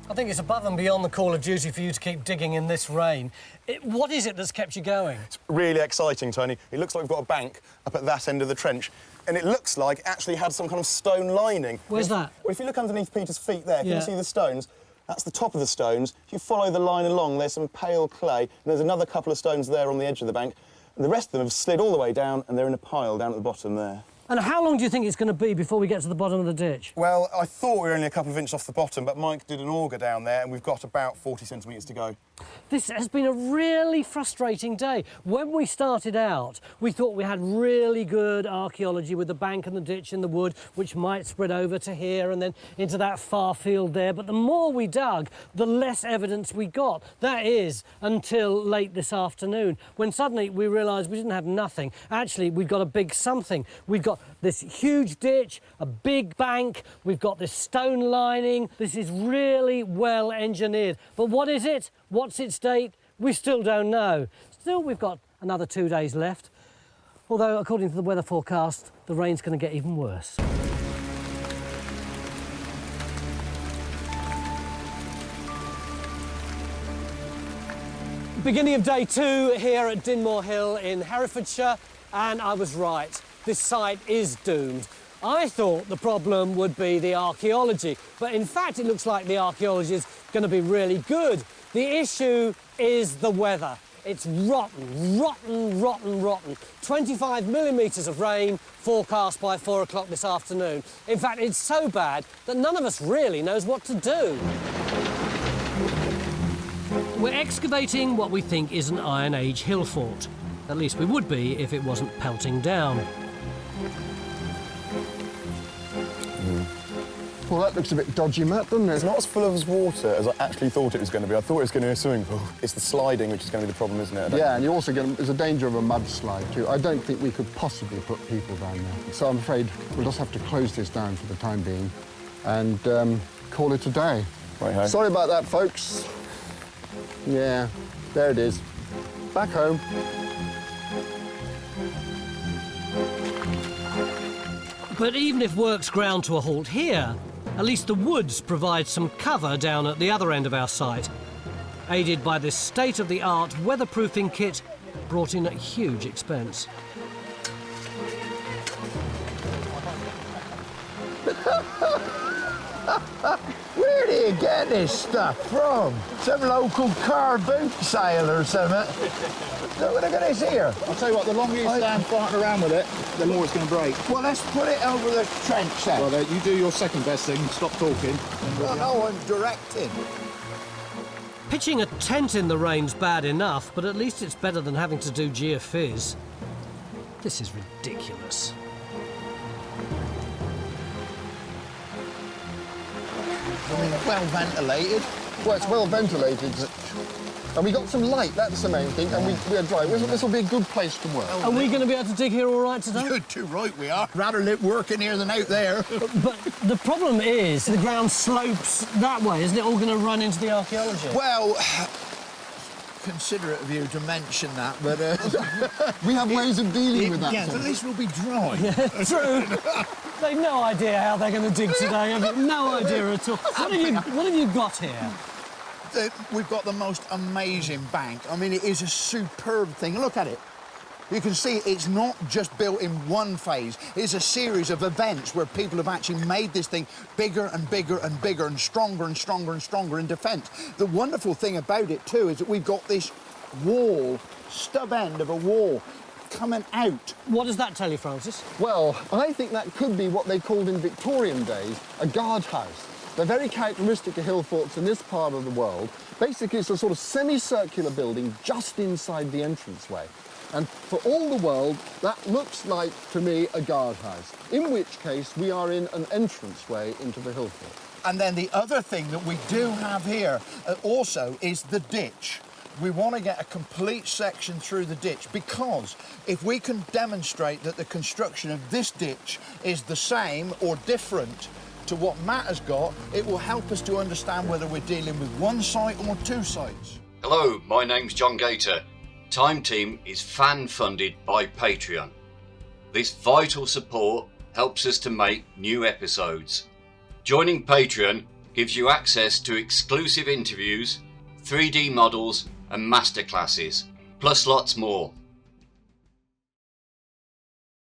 I think it's above and beyond the call of duty for you to keep digging in this rain. What is it that's kept you going? It's really exciting, Tony. It looks like we've got a bank up at that end of the trench, and it looks like it actually had some kind of stone lining. Where's that? Well, if you look underneath Peter's feet there, can Yeah. you see the stones? That's the top of the stones. If you follow the line along, there's some pale clay, and there's another couple of stones there on the edge of the bank. And the rest of them have slid all the way down, and they're in a pile down at the bottom there. And how long do you think it's going to be before we get to the bottom of the ditch? Well, I thought we were only a couple of inches off the bottom, but Mike did an auger down there, and we've got about 40 centimetres to go. This has been a really frustrating day. When we started out, we thought we had really good archaeology with the bank and the ditch and the wood, which might spread over to here and then into that far field there. But the more we dug, the less evidence we got. That is, until late this afternoon, when suddenly we realised we didn't have nothing. Actually, we've got a big something. We've got this huge ditch, a big bank, we've got this stone lining. This is really well engineered. But what is it? What's its date? We still don't know. Still, we've got another 2 days left. Although, according to the weather forecast, the rain's going to get even worse. Beginning of day 2 here at Dinmore Hill in Herefordshire, and I was right. This site is doomed. I thought the problem would be the archaeology, but in fact it looks like the archaeology is going to be really good. The issue is the weather. It's rotten, rotten, rotten, rotten. 25 millimetres of rain forecast by 4 o'clock this afternoon. In fact, it's so bad that none of us really knows what to do. We're excavating what we think is an Iron Age hill fort. At least we would be if it wasn't pelting down. Well, that looks a bit dodgy, Matt, doesn't it? It's not as full of water as I actually thought it was going to be. I thought it was going to be a swimming pool. It's the sliding which is going to be the problem, isn't it? Yeah, and you're also there's a danger of a mudslide too. I don't think we could possibly put people down there. So I'm afraid we'll just have to close this down for the time being and call it a day. Right-ho. Sorry about that, folks. Yeah, there it is. Back home. But even if work's ground to a halt here, at least the woods provide some cover down at the other end of our site, aided by this state-of-the-art weatherproofing kit brought in at huge expense. Where do you get this stuff from? Some local car boot sale or something? Look at this here. I'll tell you what, the longer you stand farting around with it, the more it's going to break. Well, let's put it over the trench then. Well, you do your second best thing, stop talking. Oh, I'm directing. Pitching a tent in the rain's bad enough, but at least it's better than having to do geophys. This is ridiculous. I mean, well ventilated. Well, it's well ventilated. And we got some light, that's the main thing, and we are dry. This will be a good place to work. Are we going to be able to dig here all right today? You're too right we are. Rather live working here than out there. But the problem is the ground slopes that way. Isn't it all going to run into the archaeology? Well, considerate of you to mention that, but... We have ways of dealing with that. Yes, at least we'll be dry. Yeah, true. They've no idea how they're going to dig today. Have you? No idea at all. What have you got here? We've got the most amazing bank. I mean, it is a superb thing. Look at it. You can see it's not just built in one phase. It's a series of events where people have actually made this thing bigger and bigger and bigger and stronger and stronger and stronger in defence. The wonderful thing about it, too, is that we've got this wall, stub end of a wall, coming out. What does that tell you, Francis? Well, I think that could be what they called in Victorian days a guardhouse. They're very characteristic of hill forts in this part of the world. Basically, it's a sort of semicircular building just inside the entranceway. And for all the world, that looks like, to me, a guardhouse, in which case we are in an entranceway into the hill fort. And then the other thing that we do have here also is the ditch. We want to get a complete section through the ditch because if we can demonstrate that the construction of this ditch is the same or different to what Matt has got, it will help us to understand whether we're dealing with one site or two sites. Hello, my name's John Gator. Time Team is fan-funded by Patreon. This vital support helps us to make new episodes. Joining Patreon gives you access to exclusive interviews, 3D models and masterclasses, plus lots more.